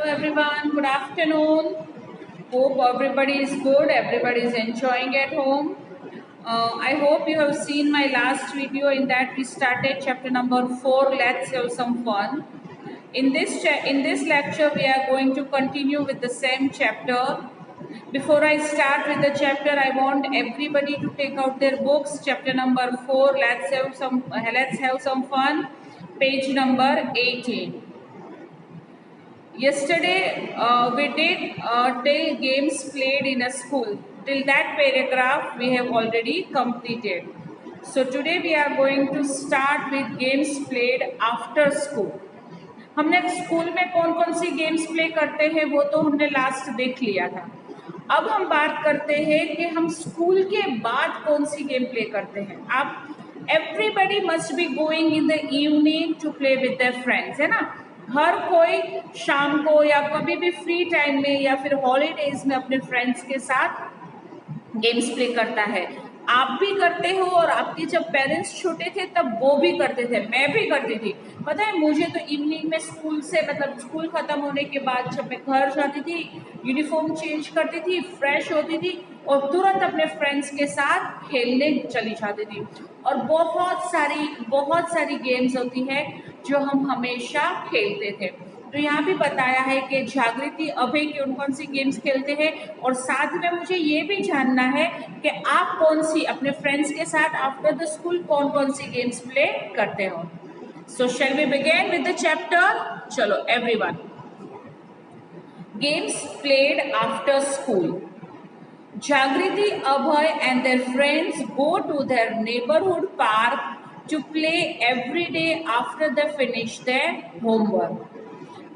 everyone. Good afternoon. Hope everybody is good. Everybody is enjoying at home. I hope you have seen my last video. In that we started chapter number 4. Let's have some fun. In this lecture, we are going to continue with the same chapter. Before I start with the chapter, I want everybody to take out their books. Chapter number 4. Let's have some fun. Page number 18. Yesterday we did till games played in a school. Till that paragraph we have already completed. So today we are going to start with games played after school. हमने school में कौन कौन सी games play करते हैं वो तो हमने last देख लिया था. अब हम बात करते हैं कि हम स्कूल के बाद कौन सी गेम प्ले करते हैं. आप everybody must be going in the evening to play with their friends, है ना. हर कोई शाम को या कभी भी फ्री टाइम में या फिर हॉलीडेज में अपने फ्रेंड्स के साथ गेम्स प्ले करता है. आप भी करते हो और आपके जब पेरेंट्स छोटे थे तब वो भी करते थे, मैं भी करती थी. पता है मुझे तो इवनिंग में स्कूल से मतलब स्कूल ख़त्म होने के बाद जब मैं घर जाती थी, यूनिफॉर्म चेंज करती थी, फ्रेश होती थी और तुरंत अपने फ्रेंड्स के साथ खेलने चली जाती थी. और बहुत सारी गेम्स होती है जो हम हमेशा खेलते थे. तो यहाँ भी बताया है कि जागृति अभय कौन कौन सी गेम्स खेलते हैं और साथ में मुझे ये भी जानना है कि आप कौन सी अपने फ्रेंड्स के साथ आफ्टर द स्कूल कौन कौन सी गेम्स प्ले करते हो. So shall we begin with the chapter. चलो everyone. Games played after school. Jagriti, Abhay and their friends go to their neighborhood park to play every day after they finish their homework.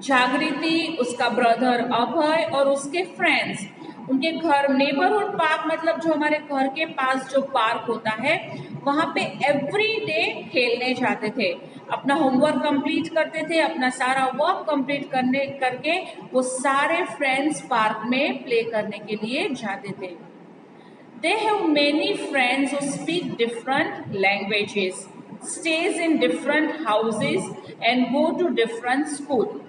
जागृति, उसका brother अभय और उसके friends उनके घर neighbourhood park मतलब जो हमारे घर के पास जो पार्क होता है वहाँ पे एवरी डे खेलने जाते थे. अपना होमवर्क कंप्लीट करते थे, अपना सारा वर्क कंप्लीट करके वो सारे फ्रेंड्स पार्क में प्ले करने के लिए जाते थे. They have many friends who speak different languages, stays in different houses and go to different school.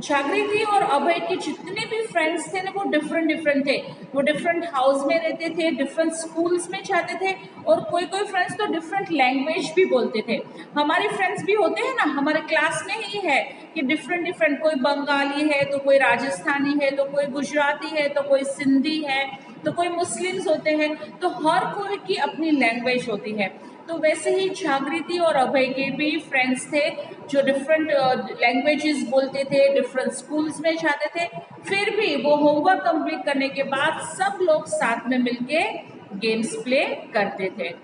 जागृति और अभय के जितने भी फ्रेंड्स थे ना वो डिफरेंट थे. वो डिफरेंट हाउस में रहते थे, डिफरेंट स्कूल्स में जाते थे और कोई फ्रेंड्स तो डिफरेंट लैंग्वेज भी बोलते थे. हमारे फ्रेंड्स भी होते हैं ना, हमारे क्लास में ही है कि डिफरेंट कोई बंगाली है तो कोई राजस्थानी है तो कोई गुजराती है तो कोई सिंधी है तो कोई मुस्लिम्स होते हैं. तो हर कोई की अपनी लैंग्वेज होती है. तो वैसे ही जागृति और अभय के भी फ्रेंड्स थे जो डिफरेंट लैंग्वेजेस बोलते थे, डिफरेंट स्कूल्स में जाते थे. फिर भी वो होमवर्क कंप्लीट करने के बाद सब लोग साथ में मिलके गेम्स प्ले करते थे.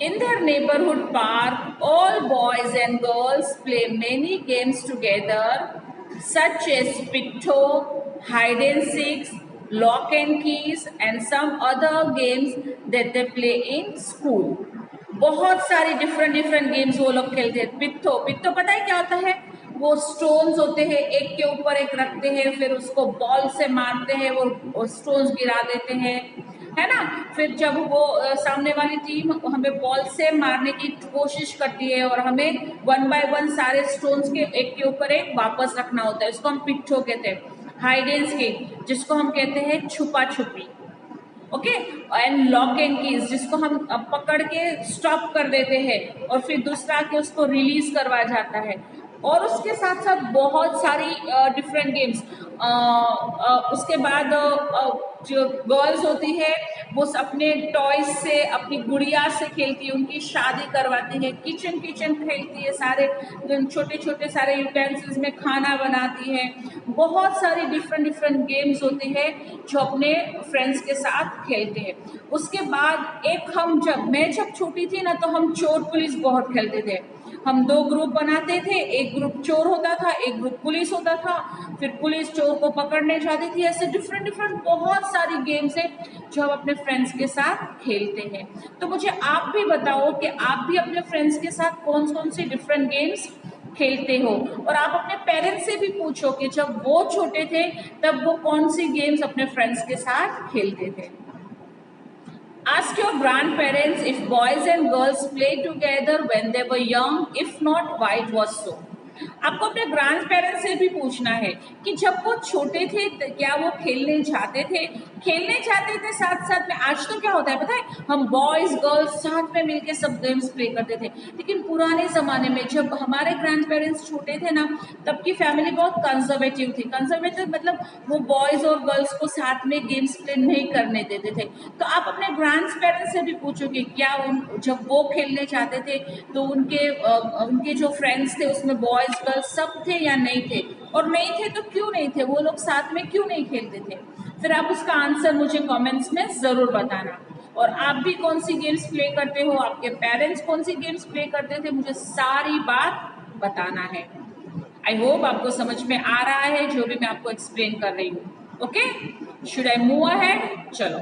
In their neighborhood park, all boys and girls play many games together, such as pitto, hide and seek, lock and keys and some other games that they play in school. बहुत सारी different games वो लोग खेलते हैं. पित्तो पता है क्या होता है? वो स्टोन्स होते हैं, एक के ऊपर एक रखते हैं, फिर उसको बॉल से मारते हैं, वो स्टोन्स गिरा देते हैं, है ना. फिर जब वो सामने वाली टीम हमें बॉल से मारने की कोशिश करती है और हमें 1 बाय 1 सारे स्टोन्स के एक के ऊपर एक वापस रखना होता है, इसको हम पिट्ठो कहते हैं. हाइड एंड सीक जिसको हम कहते हैं छुपा छुपी, okay. And lock and keys जिसको हम पकड़ के स्टॉप कर देते हैं और फिर दूसरा के उसको रिलीज करवा जाता है. और उसके साथ साथ बहुत सारी डिफरेंट गेम्स. उसके बाद जो गर्ल्स होती है वो अपने टॉयज से, अपनी गुड़िया से खेलती है, उनकी शादी करवाती है, किचन खेलती है, सारे छोटे सारे यूटेंसिल्स में खाना बनाती है. बहुत सारी डिफरेंट गेम्स होती है जो अपने फ्रेंड्स के साथ खेलते हैं. उसके बाद मैं जब छोटी थी ना तो हम चोर पुलिस बहुत खेलते थे. हम 2 ग्रुप बनाते थे, एक ग्रुप चोर होता था, एक ग्रुप पुलिस होता था. फिर पुलिस चोर को पकड़ने जाती थी. ऐसे डिफरेंट बहुत सारी गेम्स है जो हम अपने फ्रेंड्स के साथ खेलते हैं. तो मुझे आप भी बताओ कि आप भी अपने फ्रेंड्स के साथ कौन सी डिफरेंट गेम्स खेलते हो. और आप अपने पेरेंट्स से भी पूछो कि जब वो छोटे थे तब वो कौन सी गेम्स अपने फ्रेंड्स के साथ खेलते थे. Ask your grandparents if boys and girls played together when they were young. If not, why it was so. आपको अपने ग्रैंड पेरेंट्स से भी पूछना है कि जब वो छोटे थे क्या वो खेलने जाते थे साथ साथ में। आज तो क्या होता है पता है, हम बॉयज गर्ल्स साथ में मिलके सब गेम्स प्ले करते थे, लेकिन पुराने जमाने में जब हमारे ग्रैंड पेरेंट्स छोटे थे ना, तब की फैमिली बहुत कंजर्वेटिव थी। कंजर्वेटिव मतलब वो बॉयज और गर्ल्स को साथ में गेम्स प्ले नहीं करने देते थे। तो आप अपने ग्रैंड पेरेंट्स से भी पूछो कि क्या जब वो खेलने जाते थे तो उनके जो फ्रेंड्स थे उसमें बॉयज गर्ल्स सब थे या नहीं थे, और नहीं थे तो क्यों नहीं थे, वो लोग साथ में क्यों नहीं खेलते थे। फिर आप उसका आंसर मुझे कमेंट्स में ज़रूर बताना। और आप भी कौन सी गेम्स प्ले करते हो, आपके पेरेंट्स कौन सी गेम्स प्ले करते थे, मुझे सारी बात बताना है। आई होप आपको समझ में आ रहा है जो भी मैं आपको एक्सप्लेन कर रही हूँ। Okay, should I move ahead? चलो,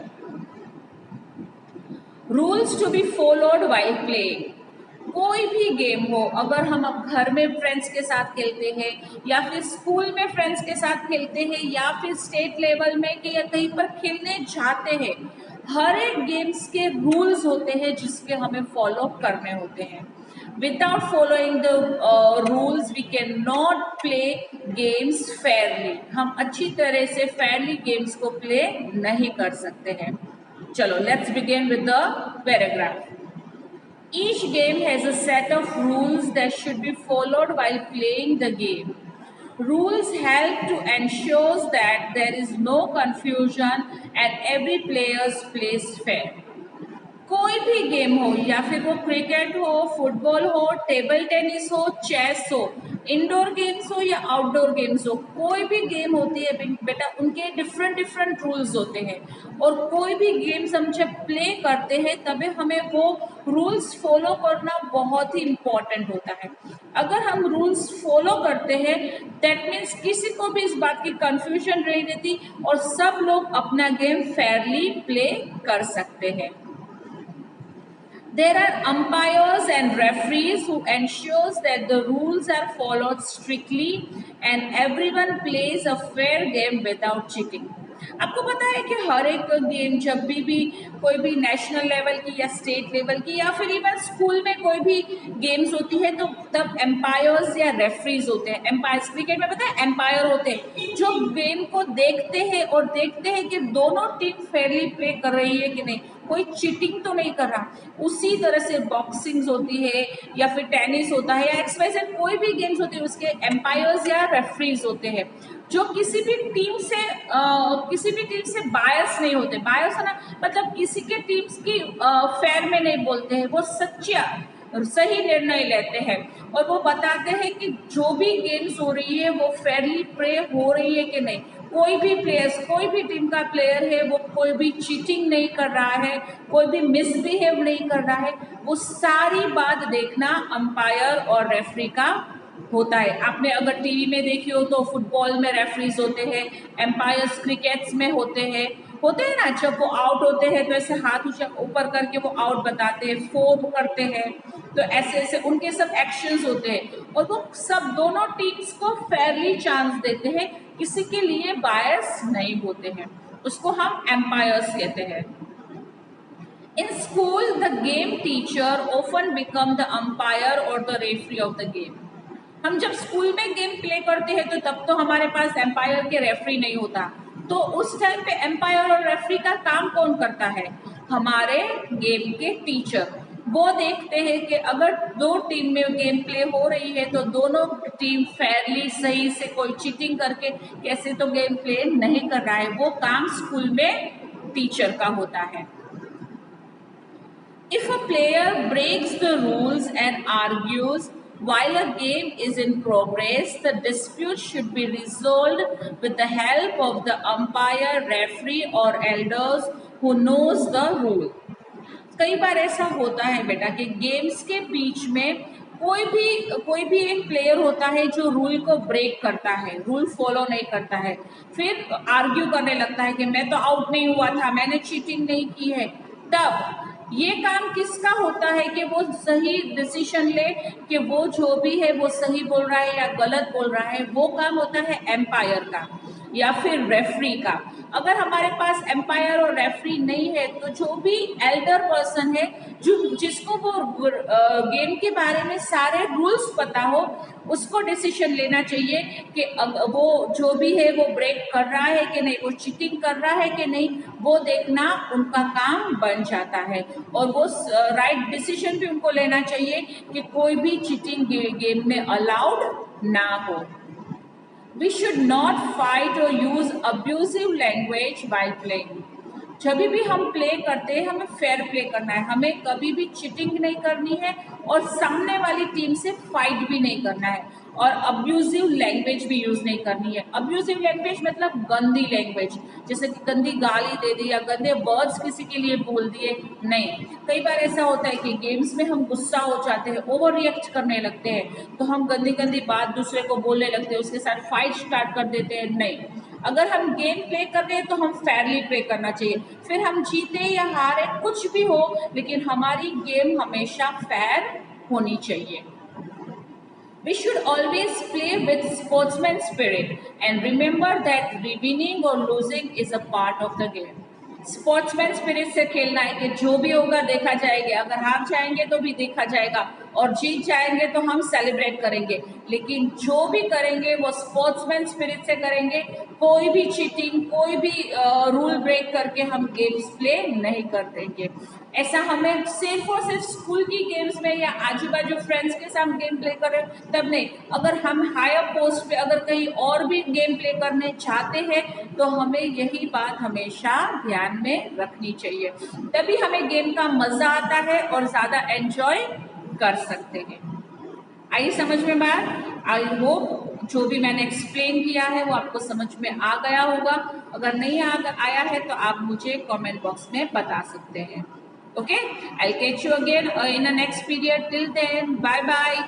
rules to be followed while playing. कोई भी गेम हो, अगर हम अब घर में फ्रेंड्स के साथ खेलते हैं या फिर स्कूल में फ्रेंड्स के साथ खेलते हैं या फिर स्टेट लेवल में कि या कहीं पर खेलने जाते हैं, हर एक गेम्स के रूल्स होते हैं जिसके हमें फॉलो करने होते हैं। Without following the rules we can not play games fairly. हम अच्छी तरह से फेयरली गेम्स को प्ले नहीं कर सकते हैं। चलो, let's begin with the paragraph. Each game has a set of rules that should be followed while playing the game. Rules help to ensure that there is no confusion and every player plays fair. कोई भी game हो, या फिर वो cricket हो, football हो, table tennis हो, chess हो, इंडोर गेम्स हो या आउटडोर गेम्स हो, कोई भी गेम होती है बेटा, उनके डिफरेंट डिफरेंट रूल्स होते हैं। और कोई भी गेम्स हम जब प्ले करते हैं तभी हमें वो रूल्स फॉलो करना बहुत ही इम्पॉर्टेंट होता है। अगर हम रूल्स फॉलो करते हैं दैट मीन्स किसी को भी इस बात की कंफ्यूजन नहीं रहती और सब लोग अपना गेम फेयरली प्ले कर सकते हैं। There are umpires and referees who ensures that the rules are followed strictly and everyone plays a fair game without cheating. आपको पता है कि हर एक गेम जब भी कोई भी नेशनल लेवल की या स्टेट लेवल की या फिर इवन स्कूल में कोई भी गेम्स होती है तो तब एम्पायर्स या रेफरीज होते हैं। एम्पायर्स क्रिकेट में पता है एम्पायर होते हैं जो गेम को देखते हैं और देखते हैं कि दोनों टीम फेयरली प्ले कर रही है कि नहीं, कोई चीटिंग तो नहीं कर रहा। उसी तरह से बॉक्सिंग होती है या फिर टेनिस होता है या एक्सवाइजेड कोई भी गेम्स होती है उसके एम्पायर्स या रेफरीज होते हैं जो किसी भी टीम से बायस नहीं होते। बायस है ना, मतलब किसी के टीम्स की फेयर में नहीं बोलते हैं, वो सच्चा सही निर्णय लेते हैं और वो बताते हैं कि जो भी गेम्स हो रही है वो फेयरली प्ले हो रही है कि नहीं। कोई भी प्लेयर्स, कोई भी टीम का प्लेयर है वो कोई भी चीटिंग नहीं कर रहा है, कोई भी मिसबिहेव नहीं कर रहा है, वो सारी बात देखना अंपायर और रेफरी का होता है। आपने अगर टीवी में देखी हो तो फुटबॉल में रेफरीज होते हैं, एम्पायर्स क्रिकेट्स में होते हैं ना, जब वो आउट होते हैं तो ऐसे हाथ ऊपर करके वो आउट बताते हैं, फोर करते हैं, तो ऐसे ऐसे उनके सब एक्शंस होते हैं और वो सब दोनों टीम्स को फेयरली चांस देते हैं, किसी के लिए बायस नहीं होते हैं, उसको हम एम्पायर्स कहते हैं। In school, the game teacher often become the umpire or the referee of the game. हम जब स्कूल में गेम प्ले करते हैं तो तब तो हमारे पास एम्पायर के रेफरी नहीं होता, तो उस टाइम पे एम्पायर और रेफरी का काम कौन करता है? हमारे गेम के टीचर। वो देखते हैं कि अगर दो टीम में गेम प्ले हो रही है तो दोनों टीम फेयरली सही से कोई चीटिंग करके कैसे तो गेम प्ले नहीं कर रहा है, वो काम स्कूल में टीचर का होता है। If a player breaks the rules and argues while a game is in progress, the dispute should be resolved with the help of the umpire, referee or elders who knows the rule. कई बार ऐसा होता है बेटा कि games के बीच में कोई भी एक प्लेयर होता है जो रूल को ब्रेक करता है, रूल फॉलो नहीं करता है, फिर आर्ग्यू करने लगता है कि मैं तो आउट नहीं हुआ था, मैंने चीटिंग नहीं की है। तब ये काम किसका होता है कि वो सही डिसीजन ले कि वो जो भी है वो सही बोल रहा है या गलत बोल रहा है, वो काम होता है एम्पायर का। या फिर रेफरी का। अगर हमारे पास एम्पायर और रेफरी नहीं है तो जो भी एल्डर पर्सन है जो जिसको वो गेम के बारे में सारे रूल्स पता हो उसको डिसीजन लेना चाहिए कि वो जो भी है वो ब्रेक कर रहा है कि नहीं, वो चीटिंग कर रहा है कि नहीं, वो देखना उनका काम बन जाता है। और वो राइट डिसीजन भी उनको लेना चाहिए कि कोई भी चीटिंग गेम में अलाउड ना हो। We should not fight or use abusive language while playing. जब भी हम प्ले करते हैं हमें फेयर प्ले करना है, हमें कभी भी चीटिंग नहीं करनी है और सामने वाली टीम से फाइट भी नहीं करना है और अब्यूजिव लैंग्वेज भी यूज नहीं करनी है। अब्यूजिव लैंग्वेज मतलब गंदी लैंग्वेज, जैसे कि गंदी गाली दे दी या गंदे वर्ड्स किसी के लिए बोल दिए, नहीं। कई बार ऐसा होता है कि गेम्स में हम गुस्सा हो जाते हैं, ओवर रिएक्ट करने लगते हैं, तो हम गंदी गंदी बात दूसरे को बोलने लगते हैं, उसके साथ फाइट स्टार्ट कर देते हैं, नहीं। अगर हम गेम प्ले कर रहे हैं तो हम फेयरली प्ले करना चाहिए, फिर हम जीते या हारे कुछ भी हो लेकिन हमारी गेम हमेशा फेयर होनी चाहिए। We should always play with sportsman spirit and remember that winning or losing is a part of the game. Sportsman spirit से खेलना है कि जो भी होगा देखा जाएगा, अगर हार जाएंगे तो भी देखा जाएगा और जीत जाएंगे तो हम सेलिब्रेट करेंगे, लेकिन जो भी करेंगे वो स्पोर्ट्समैन स्पिरिट से करेंगे। कोई भी चीटिंग, कोई भी रूल ब्रेक करके हम गेम्स प्ले नहीं कर देंगे। ऐसा हमें सिर्फ और सिर्फ स्कूल की गेम्स में या आजू बाजू फ्रेंड्स के साथ गेम प्ले कर रहे हैं तब नहीं, अगर हम हायर पोस्ट पे अगर कहीं और भी गेम प्ले करने चाहते हैं तो हमें यही बात हमेशा ध्यान में रखनी चाहिए, तभी हमें गेम का मजा आता है और ज्यादा एंजॉय कर सकते हैं। आई समझ में बात? आई होप जो भी मैंने एक्सप्लेन किया है वो आपको समझ में आ गया होगा। अगर नहीं आया है तो आप मुझे कमेंट बॉक्स में बता सकते हैं। Okay, I'll catch you again in the next period. Till then, bye bye.